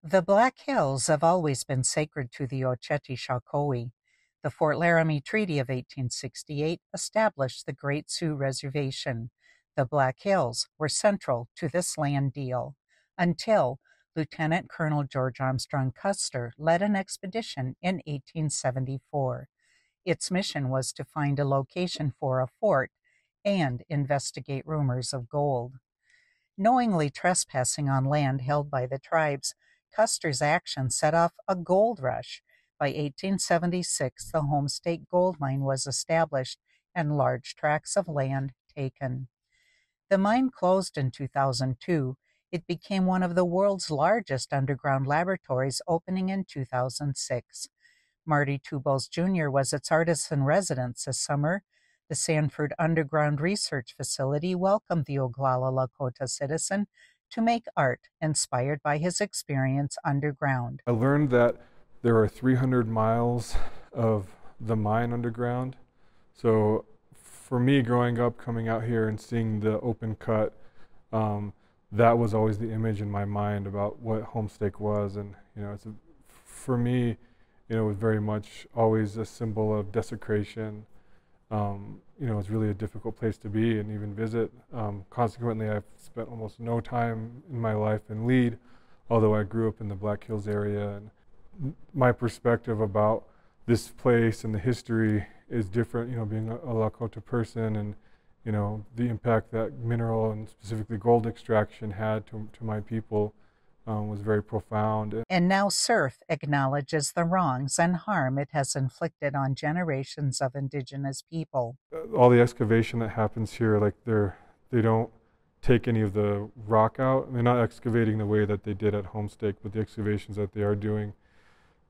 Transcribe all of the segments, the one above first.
The Black Hills have always been sacred to the Oceti-Sakowee. The Fort Laramie Treaty of 1868 established the Great Sioux Reservation. The Black Hills were central to this land deal until Lieutenant Colonel George Armstrong Custer led an expedition in 1874. Its mission was to find a location for a fort and investigate rumors of gold. Knowingly trespassing on land held by the tribes, Custer's action set off a gold rush. By 1876, the Homestake Gold Mine was established and large tracts of land taken. The mine closed in 2002. It became one of the world's largest underground laboratories, opening in 2006. Marty Two Bulls Jr. was its artist-in residence this summer. The Sanford Underground Research Facility welcomed the Oglala Lakota citizen to make art inspired by his experience underground. I learned that there are 300 miles of the mine underground. So for me, growing up, coming out here and seeing the open cut, that was always the image in my mind about what Homestake was. And for me, it was very much always a symbol of desecration. It's really a difficult place to be and even visit. Consequently, I've spent almost no time in my life in Lead, although I grew up in the Black Hills area. And my perspective about this place and the history is different, being a Lakota person, and, the impact that mineral and specifically gold extraction had to my people was very profound. And now surf acknowledges the wrongs and harm it has inflicted on generations of Indigenous people. All the excavation that happens here, they don't take any of the rock out. They're not excavating the way that they did at Homestake, but the excavations that they are doing,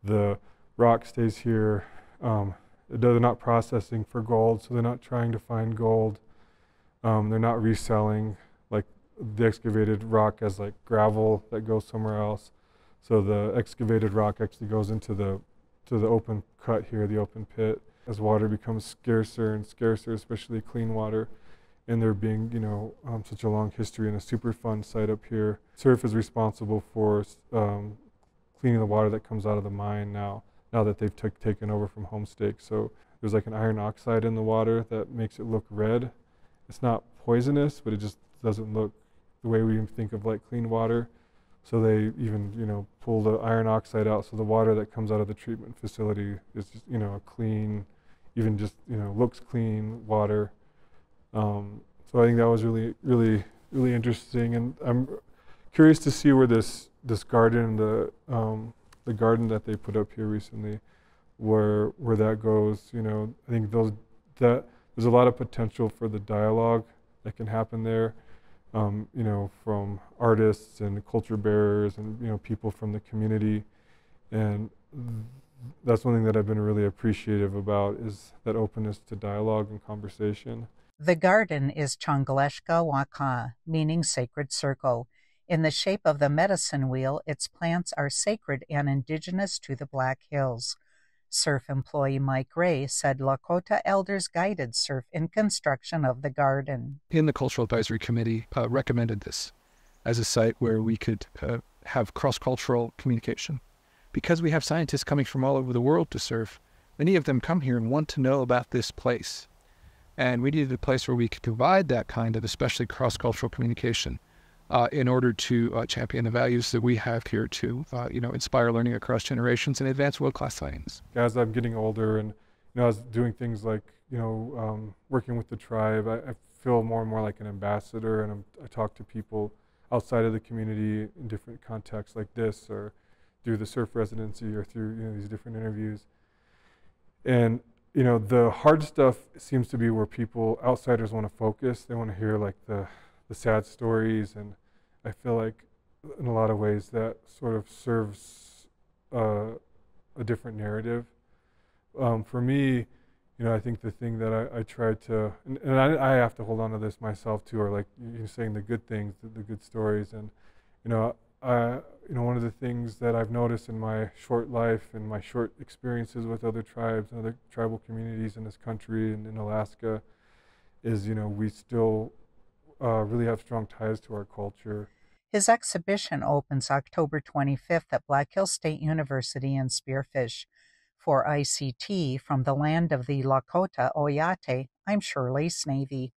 the rock stays here. They're not processing for gold, so they're not trying to find gold. They're not reselling the excavated rock as gravel that goes somewhere else. So the excavated rock actually goes into the open cut here, the open pit. As water becomes scarcer and scarcer, especially clean water, and there being such a long history and a Superfund site up here, surf is responsible for cleaning the water that comes out of the mine now that they've taken over from Homestake. So there's an iron oxide in the water that makes it look red. It's not poisonous, but it just doesn't look the way we think of clean water. So they even pull the iron oxide out, so the water that comes out of the treatment facility is just a clean, even just looks clean water. So I think that was really, really, really interesting, and I'm curious to see where this garden, the garden that they put up here recently, where that goes. I think there's a lot of potential for the dialogue that can happen there. From artists and culture bearers and people from the community, and that's one thing that I've been really appreciative about, is that openness to dialogue and conversation. The garden is Chongleshka Waka, meaning sacred circle. In the shape of the medicine wheel, its plants are sacred and indigenous to the Black Hills. Surf employee Mike Ray said Lakota elders guided surf in construction of the garden. In the Cultural Advisory Committee recommended this as a site where we could have cross-cultural communication. Because we have scientists coming from all over the world to surf, many of them come here and want to know about this place. And we needed a place where we could provide that kind of, especially cross-cultural communication, in order to champion the values that we have here to, inspire learning across generations and advance world-class science. As I'm getting older and, I was doing things working with the tribe, I feel more and more like an ambassador, and I talk to people outside of the community in different contexts like this, or through the surf residency, or through, these different interviews. And, the hard stuff seems to be where outsiders want to focus. They want to hear the sad stories, and I feel like in a lot of ways that sort of serves a different narrative. For me, I think the thing that I try to, and I have to hold on to this myself too, are you're saying the good things, the good stories, and one of the things that I've noticed in my short life and my short experiences with other tribes and other tribal communities in this country and in Alaska is, we still really have strong ties to our culture. His exhibition opens October 25th at Black Hills State University in Spearfish. For ICT, from the land of the Lakota Oyate, I'm Shirley Snavy.